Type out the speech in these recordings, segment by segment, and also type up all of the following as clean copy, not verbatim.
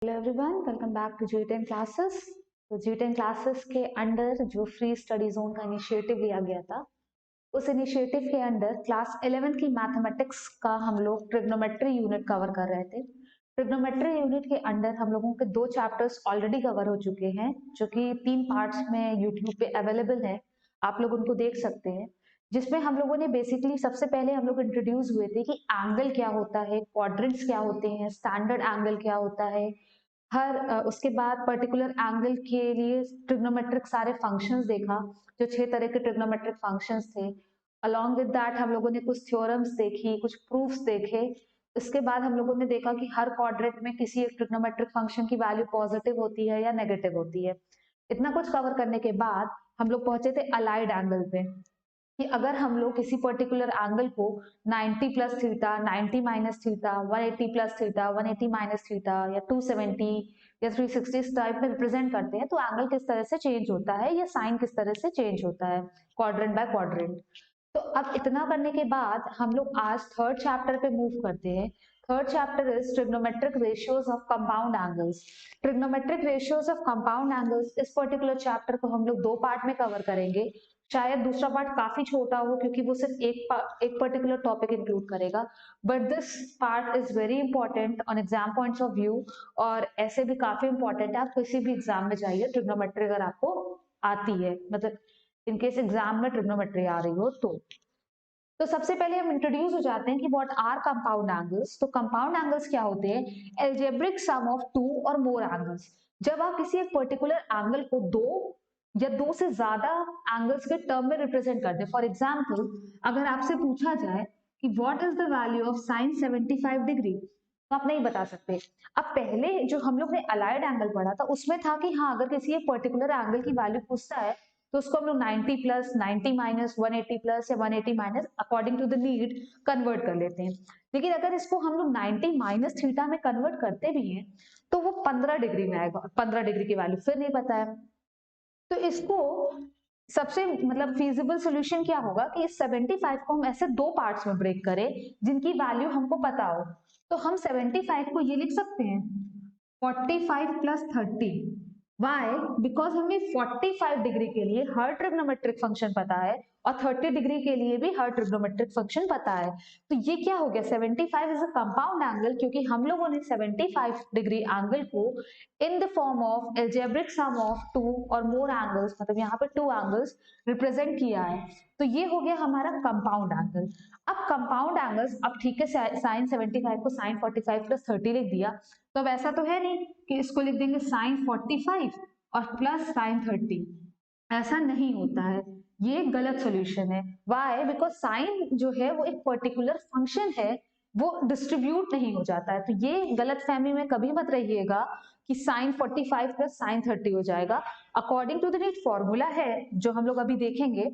Hello everyone, welcome back to जी10 classes. तो जी10 क्लासेस के अंडर जो फ्री स्टडी जोन का इनिशिएटिव लिया गया था, उस इनिशिएटिव के अंडर क्लास 11 की मैथमेटिक्स का हम लोग ट्रिग्नोमेट्री यूनिट कवर कर रहे थे। ट्रिग्नोमेट्री यूनिट के अंडर हम लोगों के 2 चैप्टर्स ऑलरेडी कवर हो चुके हैं, जो कि 3 पार्ट्स में यूट्यूब पे अवेलेबल है। आप लोग उनको देख सकते हैं, जिसमें हम लोगों ने बेसिकली सबसे पहले हम लोग इंट्रोड्यूस हुए थे कि एंगल क्या होता है, क्वाड्रेंट्स क्या होते हैं, स्टैंडर्ड एंगल क्या होता है। उसके बाद पर्टिकुलर एंगल के लिए ट्रिग्नोमेट्रिक सारे फंक्शंस देखा, जो 6 तरह के ट्रिग्नोमेट्रिक फंक्शंस थे। अलॉन्ग विद दैट हम लोगों ने कुछ थ्योरम्स देखी, कुछ प्रूफ्स देखे। इसके बाद हम लोगों ने देखा कि हर क्वाड्रेंट में किसी एक ट्रिग्नोमेट्रिक फंक्शन की वैल्यू पॉजिटिव होती है या नेगेटिव होती है। इतना कुछ कवर करने के बाद हम लोग पहुंचे थे अलाइड एंगल पे, कि अगर हम लोग किसी पर्टिकुलर एंगल को 90 plus theta, 90 minus theta, 180 plus theta, 180 minus theta या 270 या 360 इस टाइप में रिप्रेजेंट करते हैं, तो एंगल किस तरह से चेंज होता है या साइन किस तरह से चेंज होता है क्वाड्रेंट बाय क्वाड्रेंट। तो अब इतना करने के बाद हम लोग आज थर्ड चैप्टर पे मूव करते हैं। Third chapter is trigonometric ratios of compound angles. Trigonometric ratios of compound angles, इस पर्टिकुलर चैप्टर को हम लोग 2 पार्ट में कवर करेंगे। शायद दूसरा पार्ट काफी छोटा हो, क्योंकि वो सिर्फ एक पर्टिकुलर टॉपिक इंक्लूड करेगा, but this part is very important on exam points of view, और ऐसे भी काफी इंपॉर्टेंट है। आप किसी भी एग्जाम में जाइए, ट्रिग्नोमेट्री अगर आपको आती है, मतलब इनकेस एग्जाम में ट्रिग्नोमेट्री आ रही हो तो सबसे पहले हम इंट्रोड्यूस हो जाते हैं कि व्हाट आर कंपाउंड एंगल्स। तो कंपाउंड एंगल्स क्या होते हैं? Algebraic sum of 2 or more angles. जब आप किसी एक पर्टिकुलर एंगल को 2 या 2 से ज्यादा एंगल्स के टर्म में रिप्रेजेंट करते हैं। फॉर एग्जाम्पल, अगर आपसे पूछा जाए कि what is the value of sine 75 degree, तो आप नहीं बता सकते। अब पहले जो हम लोग ने अलाइड एंगल पढ़ा था, उसमें था कि हाँ, अगर किसी एक पर्टिकुलर एंगल की वैल्यू पूछता है तो उसको हम लोग 90 प्लस, 90 माइनस, 180 प्लस या 180 minus according to the need convert कर लेते हैं। लेकिन अगर इसको हम लोग 90 माइनस थीटा में कन्वर्ट करते भी हैं तो वो 15 डिग्री में आएगा। 15 डिग्री की वैल्यू फिर नहीं पता है, तो इसको सबसे मतलब फीजिबल सोल्यूशन क्या होगा कि इस 75 को हम ऐसे 2 पार्ट्स में ब्रेक करें जिनकी वैल्यू हमको पता हो। तो हम 75 को ये लिख सकते हैं 45 प्लस 30। वाई? बिकॉज हमें 45 डिग्री के लिए हर ट्रिग्नोमेट्रिक फंक्शन पता है और 30 डिग्री के लिए भी हर ट्रिग्नोमेट्रिक फंक्शन पता है। तो ये क्या हो गया, 75 इज अ कंपाउंड एंगल, क्योंकि हम लोगों ने 75 डिग्री एंगल को in the form of algebraic sum of 2 or more angles, मतलब यहाँ पे 2 एंगल्स रिप्रेजेंट किया है। तो ये हो गया हमारा कंपाउंड एंगल। अब कंपाउंड एंगल्स, अब ठीक है, साइन 75 को साइन 45 प्लस 30 लिख दिया, तो अब ऐसा तो है नहीं कि इसको लिख देंगे साइन 45 और प्लस साइन 30। ऐसा नहीं होता है, ये गलत सॉल्यूशन है। वाई? बिकॉज साइन जो है वो एक पर्टिकुलर फंक्शन है, वो डिस्ट्रीब्यूट नहीं हो जाता है। तो ये गलत फहमी में कभी मत रहिएगा कि साइन 45 प्लस साइन 30 हो जाएगा। According to the need formula है जो हम लोग अभी देखेंगे,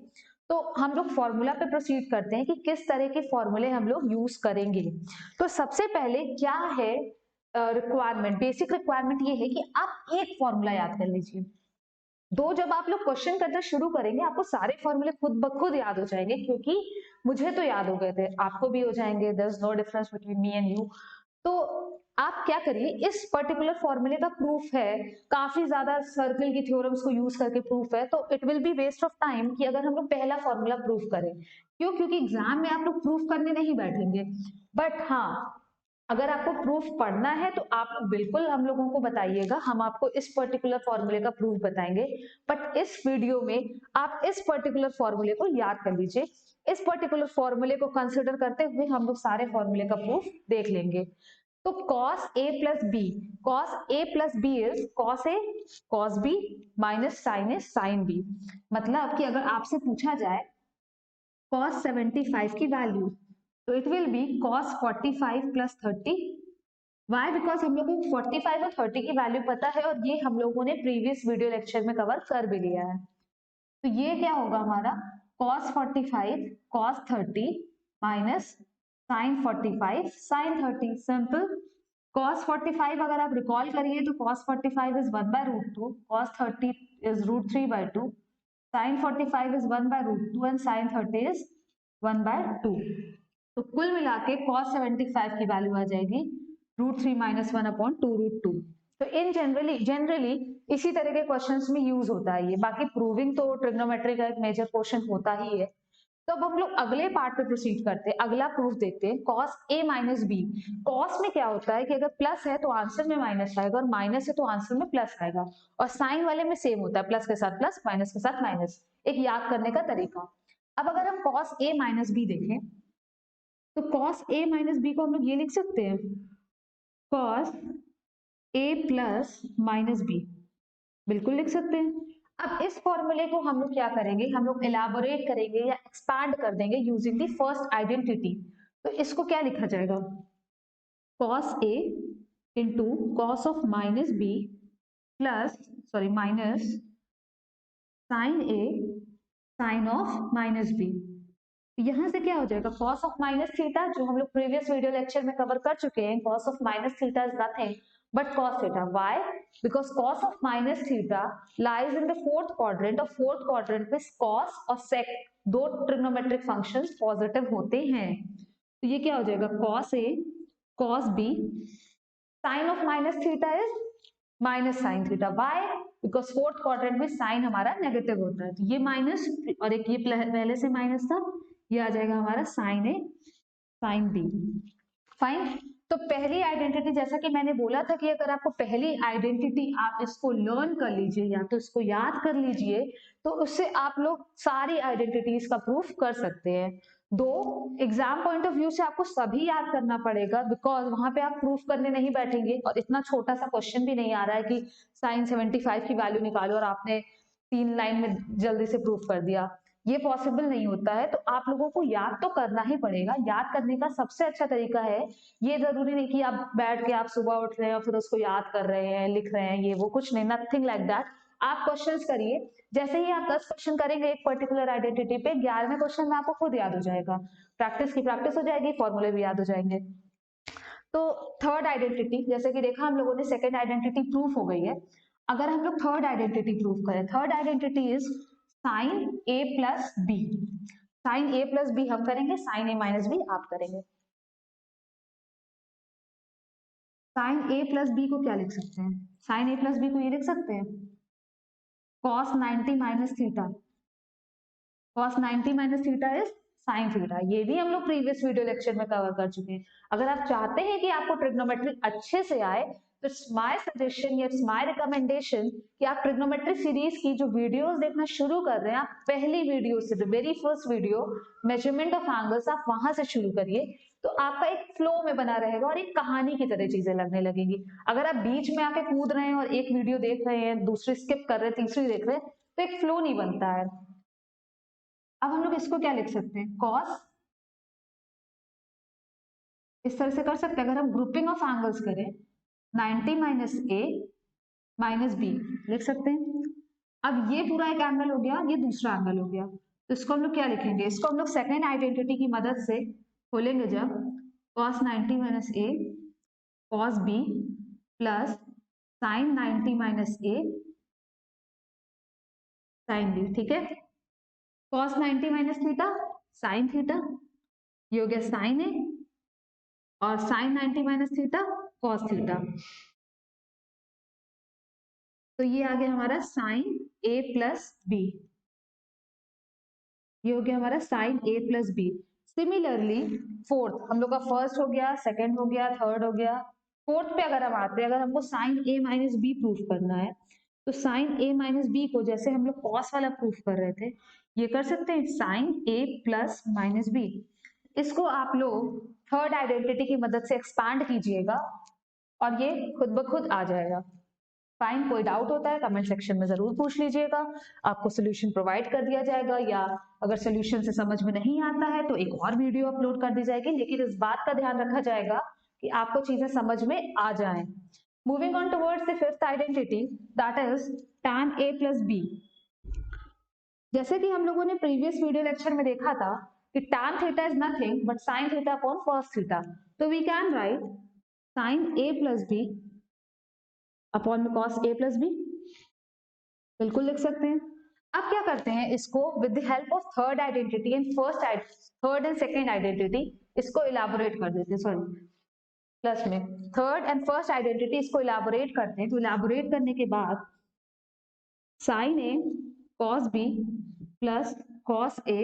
तो हम लोग फॉर्मूला पे प्रोसीड करते हैं कि किस तरह के फॉर्मूले हम लोग यूज करेंगे। तो सबसे पहले क्या है रिक्वायरमेंट, बेसिक रिक्वायरमेंट ये है कि आप एक फॉर्मूला याद कर लीजिए। जब आप लोग क्वेश्चन करना शुरू करेंगे, आपको सारे फॉर्मूले खुद ब खुद याद हो जाएंगे, क्योंकि मुझे तो याद हो गए थे, आपको भी हो जाएंगे। There is no difference between me and you. तो आप क्या करिए, इस पर्टिकुलर फॉर्मूले का प्रूफ है, काफी ज्यादा सर्कल की थ्योरम्स को यूज करके प्रूफ है, तो it will be waste of time कि अगर हम लोग पहला फॉर्मूला प्रूफ करें। क्यों? क्योंकि एग्जाम में आप लोग प्रूफ करने नहीं बैठेंगे। बट हाँ, अगर आपको प्रूफ पढ़ना है तो आप लोग बिल्कुल हम लोगों को बताइएगा, हम आपको इस पर्टिकुलर फॉर्मूले का प्रूफ बताएंगे। बट इस वीडियो में आप इस पर्टिकुलर फॉर्मूले को याद कर लीजिए। इस पर्टिकुलर फॉर्मूले को कंसिडर करते हुए हम लोग सारे फॉर्मूले का प्रूफ देख लेंगे। तो cos a plus b, cos a plus b is cos a cos b minus sin a sin b। मतलब कि अगर आपसे पूछा जाए cos 75 की वैल्यू, तो it will be cos 45 plus 30। Why? Because हम लोगों को 45 और 30 की वैल्यू पता है, और ये हम लोगों ने प्रीवियस वीडियो लेक्चर में कवर कर भी लिया है। तो ये क्या होगा हमारा cos 45 cos 30 minus sin 45 sin 30। Simple. cos 45 अगर आप रिकॉल करिए तो cos 45 is 1 by root 2, cos 30 is root 3 by 2, sin 45 is 1 by root 2 and sin 30 is 1 by 2। तो कुल मिला के cos 75 की वैल्यू आ जाएगी रूट 3 माइनस 1 अपॉन 2 रूट 2। तो इन जनरली इसी तरह के क्वेश्चंस में यूज होता है ये। बाकी प्रूविंग तो ट्रिग्नोमेट्री का एक मेजर पोर्शन होता ही है। तो अब हम लोग अगले पार्ट पे प्रोसीड करते हैं, अगला प्रूफ देखते हैं, cos A minus B. Cos में क्या होता है कि अगर प्लस है तो आंसर में माइनस आएगा, और माइनस है तो आंसर में प्लस आएगा। और साइन वाले में सेम होता है, प्लस के साथ प्लस, माइनस के साथ माइनस। एक याद करने का तरीका। अब अगर हम कॉस ए माइनस बी देखें, तो कॉस ए माइनस बी को हम लोग ये लिख सकते हैं, cos A plus minus B, बिल्कुल लिख सकते हैं। अब इस फॉर्मूले को हम लोग क्या करेंगे, हम लोग एलाबोरेट करेंगे या एक्सपैंड कर देंगे यूजिंग द फर्स्ट आइडेंटिटी। तो इसको क्या लिखा जाएगा, cos a into cos of minus B plus minus sine A sine of minus B. यहां से क्या हो जाएगा, cos ऑफ माइनस थीटा, जो हम लोग प्रीवियस वीडियो लेक्चर में कवर कर चुके हैं, cos of minus theta is nothing but cos theta. Why? Because cos of minus theta lies in the fourth quadrant, और फोर्थ क्वाड्रेंट में cos और sec दो ट्रिग्नोमेट्रिक फंक्शंस पॉजिटिव होते हैं। तो ये क्या हो जाएगा, cos a cos b, sine of minus theta is minus sine theta. Why? Because fourth quadrant में साइन हमारा नेगेटिव होता है। तो ये माइनस और एक ये पहले से माइनस था, ये आ जाएगा हमारा sign A sine B. Fine. तो पहली आइडेंटिटी, जैसा कि मैंने बोला था कि अगर आपको पहली आइडेंटिटी आप इसको लर्न कर लीजिए या तो इसको याद कर लीजिए, तो उससे आप लोग सारी आइडेंटिटीज का प्रूफ कर सकते हैं। दो एग्जाम पॉइंट ऑफ व्यू से आपको सभी याद करना पड़ेगा, बिकॉज वहां पे आप प्रूफ करने नहीं बैठेंगे, और इतना छोटा सा क्वेश्चन भी नहीं आ रहा है कि साइन 75 की वैल्यू निकालो और आपने 3 लाइन में जल्दी से प्रूफ कर दिया। ये पॉसिबल नहीं होता है। तो आप लोगों को याद तो करना ही पड़ेगा। याद करने का सबसे अच्छा तरीका है, ये जरूरी नहीं कि आप बैठ के आप सुबह उठ रहे हैं और फिर उसको याद कर रहे हैं, लिख रहे हैं, ये वो कुछ नहीं, नथिंग लाइक दैट। आप क्वेश्चंस करिए, जैसे ही आप 10 क्वेश्चन करेंगे एक पर्टिकुलर आइडेंटिटी पे, 11वें क्वेश्चन में आपको खुद याद हो जाएगा। प्रैक्टिस की प्रैक्टिस हो जाएगी, फॉर्मूले भी याद हो जाएंगे। तो थर्ड आइडेंटिटी, जैसे कि देखा हम लोगों ने सेकेंड आइडेंटिटी प्रूफ हो गई है। अगर हम लोग थर्ड आइडेंटिटी प्रूफ करें, third identity is sine A plus B. Sine A plus B हम करेंगे, साइन ए माइनस बी आप करेंगे। साइन ए प्लस बी को क्या लिख सकते हैं, साइन ए प्लस बी को ये लिख सकते हैं, cos 90 minus theta. cos 90 minus theta is sine theta. ये भी हम लोग प्रीवियस वीडियो लेक्चर में कवर कर चुके हैं। अगर आप चाहते हैं कि आपको ट्रिग्नोमेट्री अच्छे से आए, तो इट्स माय सजेशन या इट्स माय रिकमेंडेशन कि आप ट्रिग्नोमेट्री सीरीज की जो वीडियोस देखना शुरू कर रहे हैं, आप पहली वीडियो से, the very first video measurement of angles, आप वहां से शुरू करिए। तो आपका एक फ्लो में बना रहेगा और एक कहानी की तरह चीजें लगने लगेंगी। अगर आप बीच में आके कूद रहे हैं और एक वीडियो देख रहे हैं, दूसरी स्किप कर रहे हैं, तीसरी देख रहे हैं, तो एक फ्लो नहीं बनता है। अब हम लोग इसको क्या लिख सकते हैं, कॉस, इस तरह से कर सकते हैं। अगर हम ग्रुपिंग ऑफ एंगल्स करें, 90 माइनस ए माइनस बी लिख सकते हैं। अब ये पूरा एक एंगल हो गया, ये दूसरा एंगल हो गया, तो इसको हम लोग क्या लिखेंगे, इसको हम लोग सेकेंड आइडेंटिटी की मदद से खोलेंगे। जब cos 90 minus A cos B plus sine 90 minus A sine B, ठीक है। cos 90 minus theta sine theta, ये हो गया साइन ए, और sine 90 minus theta cos theta. तो ये आ गया हमारा साइन ए प्लस बी, ये हो गया हमारा sign A plus B. Similarly fourth, हम लोग का फर्स्ट हो गया, सेकंड हो गया, थर्ड हो गया। फोर्थ पे अगर हम आते हैं, अगर हमको sign A minus B proof करना है, तो साइन ए माइनस बी को जैसे हम लोग कॉस वाला प्रूफ कर रहे थे, ये कर सकते हैं sine A plus minus B. इसको आप लोग थर्ड आइडेंटिटी की मदद से एक्सपांड कीजिएगा और ये खुद ब खुद आ जाएगा। फाइन। कोई डाउट होता है कमेंट सेक्शन में जरूर पूछ लीजिएगा, आपको सोल्यूशन प्रोवाइड कर दिया जाएगा, या अगर सोल्यूशन से समझ में नहीं आता है तो एक और वीडियो अपलोड कर दी जाएगी। लेकिन इस बात का ध्यान रखा जाएगा कि आपको चीजें समझ में आ जाएं। Moving on towards the fifth identity, that is tan a plus B. जैसे कि हम लोगों ने प्रीवियस वीडियो लेक्चर में देखा था कि tan theta is nothing but sin theta upon cos theta, तो we can write sin a plus B upon में cos a प्लस बी, बिल्कुल लिख सकते हैं। अब क्या करते हैं, इसको with the help of third identity and third and second identity इसको इलाबोरेट कर देते हैं, सॉरी प्लस में। थर्ड एंड फर्स्ट आइडेंटिटी इसको इलाबोरेट करते हैं, तो इलाबोरेट करने के बाद sine A cos B plus cos A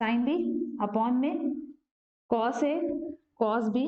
sine B upon में cos A cos B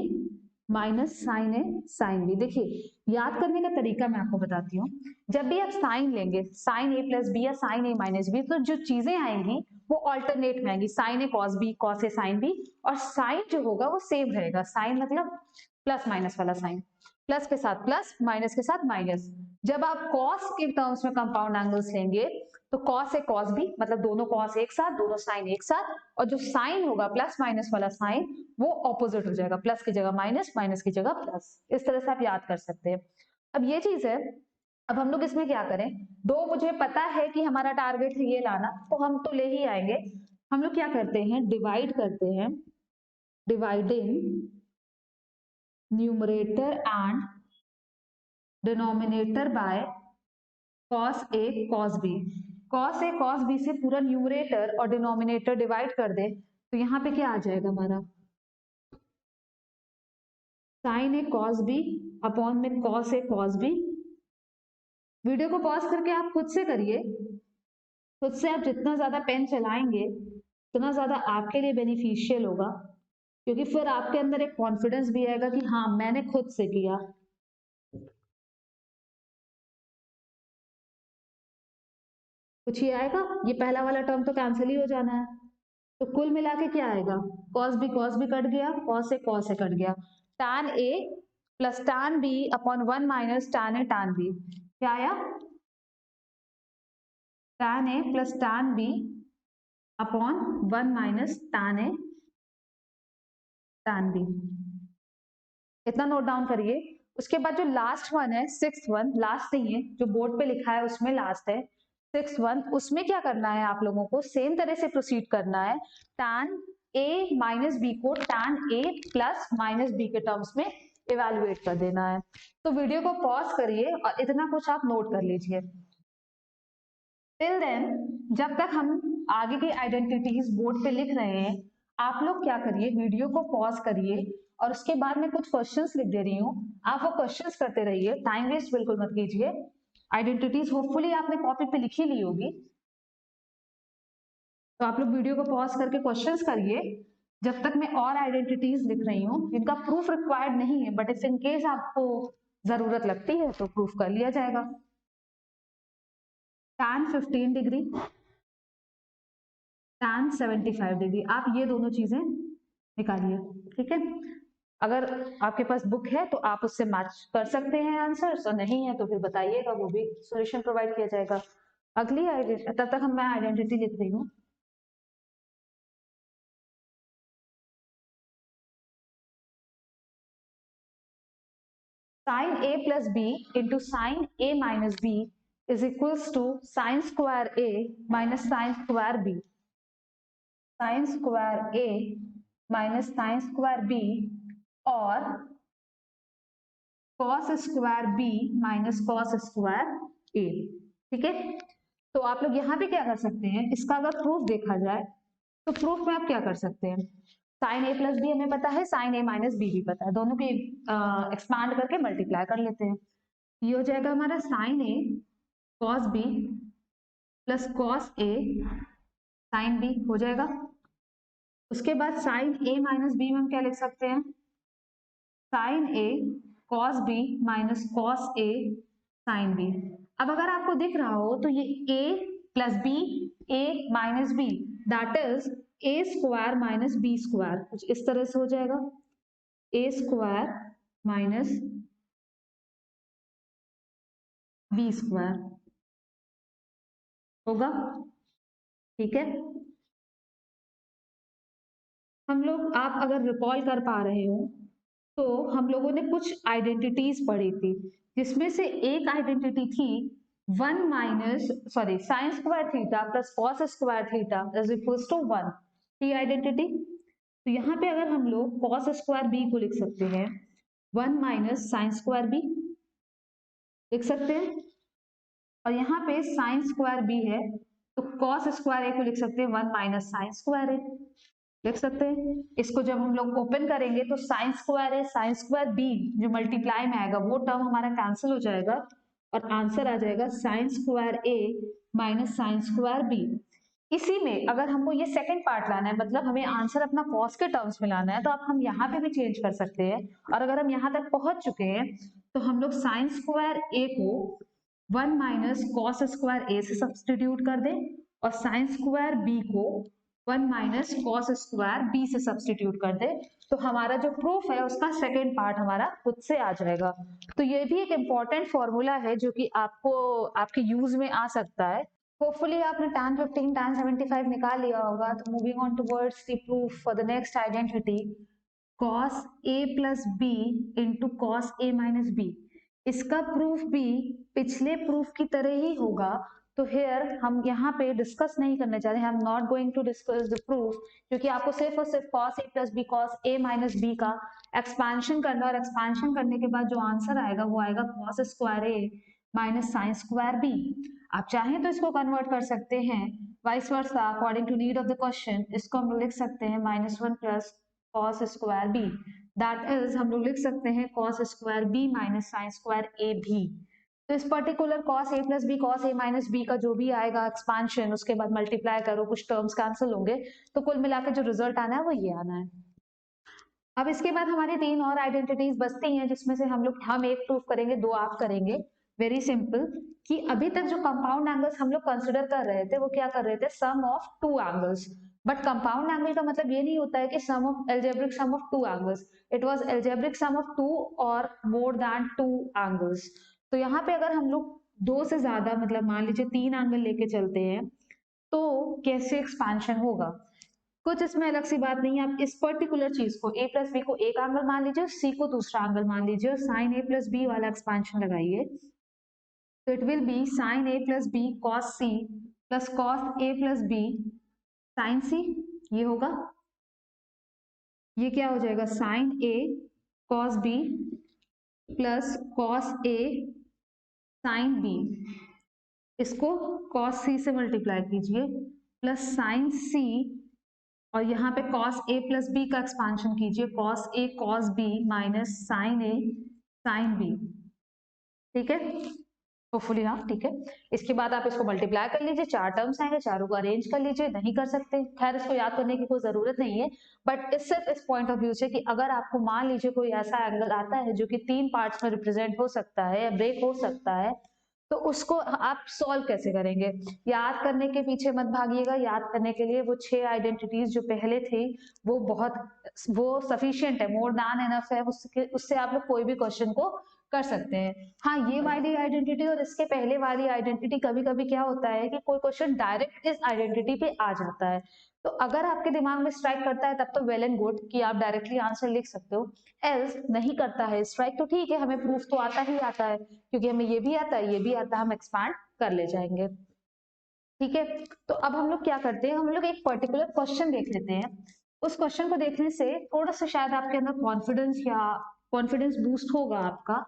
minus sine A sine B. देखिए याद करने का तरीका मैं आपको बताती हूँ। जब भी आप साइन लेंगे, साइन ए प्लस बी या साइन ए माइनस बी, तो जो चीजें आएंगी वो ऑल्टरनेट में आएंगी, sign A cos B, cos A sine B, और साइन जो होगा वो सेम रहेगा। साइन मतलब प्लस माइनस वाला साइन, प्लस के साथ प्लस, माइनस के साथ माइनस। जब आप कॉस के टर्म्स में कंपाउंड एंगल्स लेंगे तो कॉस ए कॉस बी मतलब दोनों कॉस एक साथ, दोनों साइन एक साथ, और जो साइन होगा प्लस माइनस वाला साइन वो ऑपोजिट हो जाएगा, प्लस की जगह माइनस, माइनस की जगह प्लस। इस तरह से आप याद कर सकते हैं। अब ये चीज है, अब हम लोग इसमें क्या करें, दो मुझे पता है कि हमारा टारगेट है ये लाना, तो हम तो ले ही आएंगे। हम लोग क्या करते हैं, डिवाइड करते हैं, dividing numerator and denominator by cos A cos B. Cos A cos B से पूरा न्यूमरेटर और डिनोमिनेटर डिवाइड कर दे, तो यहाँ पे क्या आ जाएगा हमारा, sign A cos B upon में cos A cos B. Video को पॉज करके आप खुद से करिए, खुद से आप जितना ज्यादा पेन चलाएंगे उतना ज्यादा आपके लिए बेनिफिशियल होगा, क्योंकि फिर आपके अंदर एक कॉन्फिडेंस भी आएगा कि हाँ मैंने खुद से किया। कुछ ये आएगा, ये पहला वाला टर्म तो कैंसिल ही हो जाना है, तो कुल मिला के क्या आएगा, कॉस बी कट गया, कॉस ए कट गया, tan A plus tan B upon 1 minus tan A tan B. क्या आया, tan A plus tan B upon 1 minus tan A tan B. इतना नोट डाउन करिए। उसके बाद जो लास्ट वन है, सिक्स वन, लास्ट नहीं है, जो बोर्ड पे लिखा है उसमें लास्ट है, सिक्स वन, उसमें क्या करना है आप लोगों को, सेम तरह से प्रोसीड करना है। tan a माइनस बी को tan a plus minus B के टर्म्स में इवेल्युएट कर देना है। तो वीडियो को पॉज करिए और इतना कुछ आप नोट कर लीजिए। टिल देन, जब तक हम आगे की आइडेंटिटीज बोर्ड पे लिख रहे हैं, आप लोग क्या करिए, वीडियो को पॉज करिए और उसके बाद मैं कुछ क्वेश्चंस लिख दे रही हूँ, आप वो क्वेश्चंस करते रहिए, टाइम वेस्ट बिल्कुल मत कीजिए। आइडेंटिटीज होपफुली आपने कॉपी पे लिखी ली होगी, तो आप लोग वीडियो को पॉज करके क्वेश्चंस करिए जब तक मैं और आइडेंटिटीज लिख रही हूँ, जिनका प्रूफ रिक्वायर्ड नहीं है, बट इफ इन केस आपको जरूरत लगती है तो प्रूफ कर लिया जाएगा। tan 15 डिग्री, tan 75 डिग्री, आप ये दोनों चीजें निकालिए, ठीक है। अगर आपके पास बुक है तो आप उससे मैच कर सकते हैं आंसर, और नहीं है तो फिर बताइएगा, वो भी सॉल्यूशन प्रोवाइड किया जाएगा। अगली तब तक मैं आइडेंटिटी लिख रही हूँ। Sine A plus B into sine A minus B is equals to sine square A minus sine square B. Sine square A minus sine square B और cos square B minus cos square A, ठीक है। तो आप लोग यहाँ पे क्या कर सकते हैं, इसका अगर प्रूफ देखा जाए तो प्रूफ में आप क्या कर सकते हैं, साइन ए प्लस बी हमें पता है, साइन ए माइनस बी भी पता है, दोनों की एक्सपांड करके मल्टीप्लाई कर लेते हैं। ये हो जाएगा हमारा sign A cos B plus cos A sine B हो जाएगा। उसके बाद साइन ए माइनस बी में हम क्या लिख सकते हैं, sine A cos B minus cos A sine B. अब अगर आपको दिख रहा हो तो ये a plus B, A minus B, that is A square minus B square, कुछ इस तरह से हो जाएगा, A square minus B square होगा, ठीक है। हम लोग, आप अगर रिकॉल कर पा रहे हो तो हम लोगों ने कुछ आइडेंटिटीज पढ़ी थी, जिसमें से एक आइडेंटिटी थी 1 minus sorry sine square theta plus cos square theta is equals to 1, थी आइडेंटिटी। तो यहाँ पे अगर हम लोग कॉस स्क्वायर बी को लिख सकते हैं 1 माइनस साइन स्क्वायर बी लिख सकते हैं, और यहाँ पे साइन स्क्वायर बी है तो कॉस स्क्वायर ए को लिख सकते हैं 1 माइनस साइन स्क्वायर ए। लिख सकते हैं। इसको जब हम लोग ओपन करेंगे तो साइन स्क्वायर है, साइन स्क्वायर बी जो मल्टीप्लाई में आएगा वो टर्म हमारा कैंसिल हो जाएगा और आंसर आ जाएगा sign square A minus sine square B. इसी में अगर हमको ये सेकंड पार्ट लाना है, मतलब हमें आंसर अपना कॉस के टर्म्स में लाना है, तो अब हम यहाँ पे भी चेंज कर सकते हैं। और अगर हम यहाँ तक पहुंच चुके हैं तो हम लोग साइन स्क्वायर ए को 1 माइनस कॉस स्क्वायर ए से सब्सटीट्यूट कर दें और साइन स्क्वायर बी को 1 माइनस कॉस स्क्वायर बी से सब्सटीट्यूट कर दे, तो हमारा जो प्रूफ है उसका सेकेंड पार्ट हमारा खुद से आ जाएगा। तो ये भी एक इम्पॉर्टेंट फॉर्मूला है जो कि आपको आपके यूज में आ सकता है। होपफुली आपने tan 15 tan 75 निकाल लिया होगा। तो moving on towards the proof for the next identity, cos a plus B into cos A minus B. इसका प्रूफ भी पिछले प्रूफ की तरह ही होगा। तो हेयर हम यहाँ पे डिस्कस नहीं करने जा रहे हैं, I am not going to discuss the proof, क्योंकि आपको सिर्फ और सिर्फ cos a plus B cos a minus B का एक्सपांशन करना, और एक्सपांशन करने के बाद जो आंसर आएगा वो आएगा cos square a minus sine square B. आप चाहें तो इसको कन्वर्ट कर सकते हैं vice versa according to need of the question. इसको हम लोग लिख सकते हैं -1 plus cos square B, that is हम लोग लिख सकते हैं cos square B minus sine square A भी। तो इस particular cos a plus B cos a minus B का जो भी आएगा एक्सपांशन, उसके बाद मल्टीप्लाई करो, कुछ टर्म्स कैंसिल होंगे, तो कुल मिलाकर जो रिजल्ट आना है वो ये आना है। अब इसके बाद हमारी 3 और आइडेंटिटीज बचती हैं, जिसमें से हम एक प्रूफ करेंगे, 2 आप करेंगे। वेरी सिंपल, कि अभी तक जो कंपाउंड एंगल्स हम लोग कंसिडर कर रहे थे वो क्या कर रहे थे, sum of 2 angles. But compound angle का मतलब ये नहीं होता है कि sum of algebraic sum of 2 angles, it was algebraic sum of 2 or more than 2 angles. तो यहाँ पे अगर हम लोग 2 से ज्यादा, मतलब मान लीजिए 3 एंगल लेके चलते हैं, तो कैसे एक्सपेंशन होगा। कुछ इसमें अलग सी बात नहीं है। आप इस पर्टिकुलर चीज को a प्लस बी को एक एंगल मान लीजिए, c को दूसरा एंगल मान लीजिए और साइन a प्लस बी वाला एक्सपेंशन लगाइए। तो it will be sine a plus B cos c plus cos a plus B sine c। ये होगा, ये क्या हो जाएगा, sine a cos b plus cos a sine b। इसको कॉस c से मल्टीप्लाई कीजिए प्लस साइन c, और यहाँ पे cos a प्लस बी का एक्सपांशन कीजिए, cos a cos b minus sine a sine b। ठीक है, होपफुली हाँ ठीक है। इसके बाद आप इसको मल्टीप्लाई कर लीजिए, 4 टर्म्स आएंगे, चारों को अरेंज कर लीजिए। नहीं कर सकते, खैर इसको याद करने की कोई जरूरत नहीं है, बट इस सिर्फ इस पॉइंट ऑफ व्यू से कि अगर आपको मान लीजिए कोई ऐसा एंगल आता है जो कि 3 पार्ट्स में रिप्रेजेंट हो सकता है या ब्रेक हो सकता है, तो उसको आप सॉल्व कैसे करेंगे। याद करने के पीछे मत भागिएगा, याद करने के लिए वो 6 आइडेंटिटीज जो पहले थी वो सफिशिएंट है, मोर देन इनफ है। उससे आप लोग कोई भी क्वेश्चन को कर सकते हैं। हाँ, ये वाली आइडेंटिटी और इसके पहले वाली आइडेंटिटी, कभी कभी क्या होता है कि कोई क्वेश्चन डायरेक्ट इस आइडेंटिटी पे आ जाता है, तो अगर आपके दिमाग में स्ट्राइक करता है तब तो वेल एंड गुड कि आप डायरेक्टली आंसर लिख सकते हो। एल्स नहीं करता है स्ट्राइक तो ठीक है, हमें प्रूफ तो आता ही आता है, क्योंकि हमें ये भी आता है ये भी आता है, हम एक्सपांड कर ले जाएंगे। ठीक है, तो अब हम लोग क्या करते हैं, हम लोग एक पर्टिकुलर क्वेश्चन देख लेते हैं। उस क्वेश्चन को देखने से थोड़ा सा शायद आपके अंदर कॉन्फिडेंस बूस्ट होगा आपका,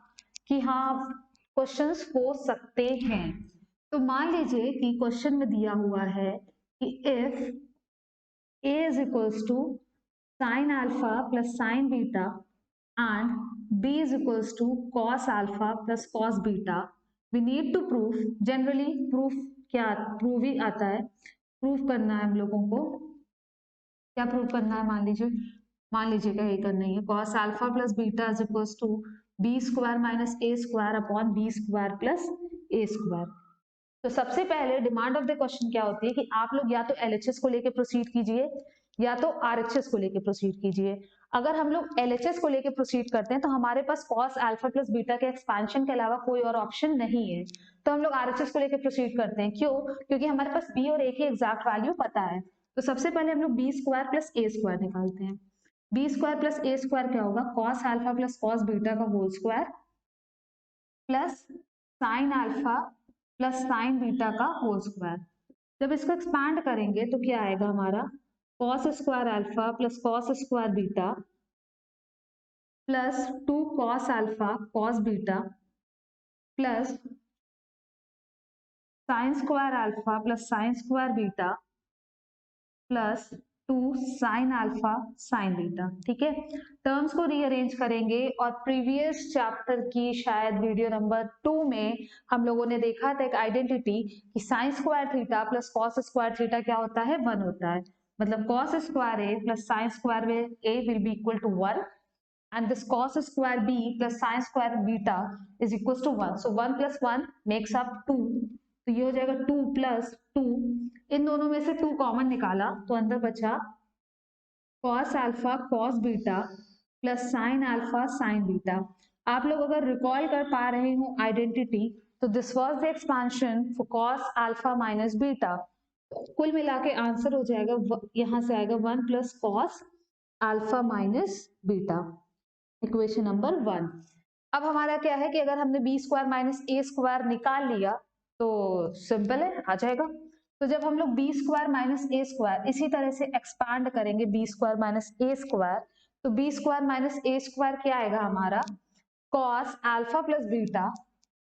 कि हाँ क्वेश्चंस हो सकते हैं। तो मान लीजिए कि क्वेश्चन में दिया हुआ है कि if a is equals to sin alpha plus sin beta and b is equals to cos alpha plus cos beta, we need to prove, generally proof क्या प्रूव ही आता है, प्रूफ करना है हम लोगों को। क्या प्रूव करना है, मान लीजिए क्या ये करना है, cos alpha plus beta is equals to b square minus a square upon b square plus a square। तो सबसे पहले डिमांड ऑफ द क्वेश्चन क्या होती है कि आप लोग या तो एलएचएस को लेके प्रोसीड कीजिए या तो आरएचएस को लेके प्रोसीड कीजिए। अगर हम लोग एलएचएस को लेके प्रोसीड करते हैं तो हमारे पास cos अल्फा प्लस बीटा के एक्सपेंशन के अलावा कोई और ऑप्शन नहीं है, तो हम लोग आरएचएस को लेके प्रोसीड करते हैं। क्यों? क्योंकि हमारे पास बी और ए की एग्जैक्ट वैल्यू पता है। तो सबसे पहले हम लोग B square plus A square निकालते हैं। B square plus A square क्या होगा, cos alpha plus cos beta का whole square plus sine alpha plus sine beta का होल स्क्वायर। जब इसको एक्सपैंड करेंगे तो क्या आएगा हमारा, cos square alpha plus cos square beta plus 2 cos alpha cos beta plus sine square alpha plus sine square beta plus 2 sine alpha sine beta. ठीक है, टर्म्स को रीअरेंज करेंगे और प्रीवियस चैप्टर की शायद वीडियो नंबर 2 में हम लोगों ने देखा था एक आइडेंटिटी कि sine square theta plus cos square theta क्या होता है, 1 होता है। मतलब cos square A plus sine square A will be equal to 1 and this cos square b plus sin square beta is equals to 1. So 1 plus 1 makes up 2. तो ये हो जाएगा 2 plus 2, इन दोनों में से 2 कॉमन निकाला तो अंदर बचा cos alpha cos beta plus sin alpha sin beta। आप लोग अगर रिकॉल कर पा रहे हो आइडेंटिटी तो this was the expansion for cos alpha minus beta। कुल मिला के आंसर हो जाएगा, यहां से आएगा 1 plus cos alpha minus beta, equation number 1। अब हमारा क्या है कि अगर हमने बी स्क्वायर माइनस ए स्क्वायर निकाल लिया तो सिंपल है, आ जाएगा। तो जब हम लोग बी स्क्वायर माइनस ए स्क्वायर इसी तरह से एक्सपांड करेंगे बी स्क्वायर माइनस ए स्क्वायर, तो बी स्क्वायर माइनस ए स्क्वायर क्या आएगा हमारा, cos alpha plus beta.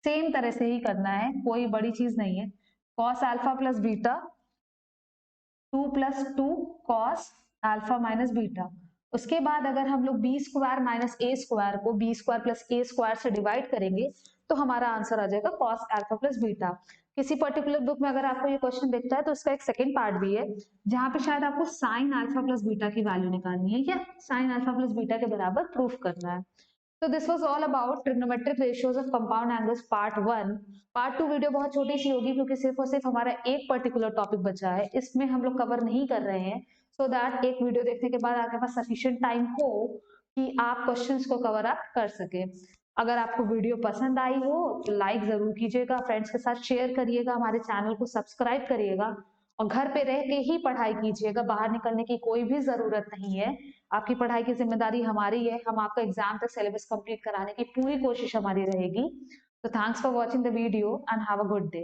Same तरह से ही करना है, कोई बड़ी चीज नहीं है। Cos alpha plus beta 2 plus 2 cos alpha minus beta. उसके बाद अगर हम लोग बी स्क्वायर माइनस ए स्क्वायर को B square plus A square से डिवाइड करेंगे तो हमारा आंसर आ जाएगा कॉस अल्फा प्लस बीटा। किसी पर्टिकुलर बुक में अगर आपको ये क्वेश्चन दिखता है तो इसका एक सेकंड पार्ट भी है जहां पे शायद आपको साइन अल्फा प्लस बीटा की वैल्यू निकालनी है या साइन अल्फा प्लस बीटा के बराबर प्रूफ करना है। तो this was all about trigonometric ratios of compound angles part 1। Part 2 video बहुत छोटी सी होगी क्योंकि सिर्फ और सिर्फ हमारा एक पर्टिकुलर टॉपिक बचा है, इसमें हम लोग कवर नहीं कर रहे हैं, सो दैट एक वीडियो देखने के बाद आपके पास सफिशिएंट टाइम हो कि आप क्वेश्चंस को कवर अप कर सके। अगर आपको वीडियो पसंद आई हो तो लाइक जरूर कीजिएगा, फ्रेंड्स के साथ शेयर करिएगा, हमारे चैनल को सब्सक्राइब करिएगा और घर पे रह के ही पढ़ाई कीजिएगा, बाहर निकलने की कोई भी जरूरत नहीं है। आपकी पढ़ाई की जिम्मेदारी हमारी है, हम आपका एग्जाम तक सिलेबस कंप्लीट कराने की पूरी कोशिश हमारी रहेगी। तो thanks for watching the video and have a good day.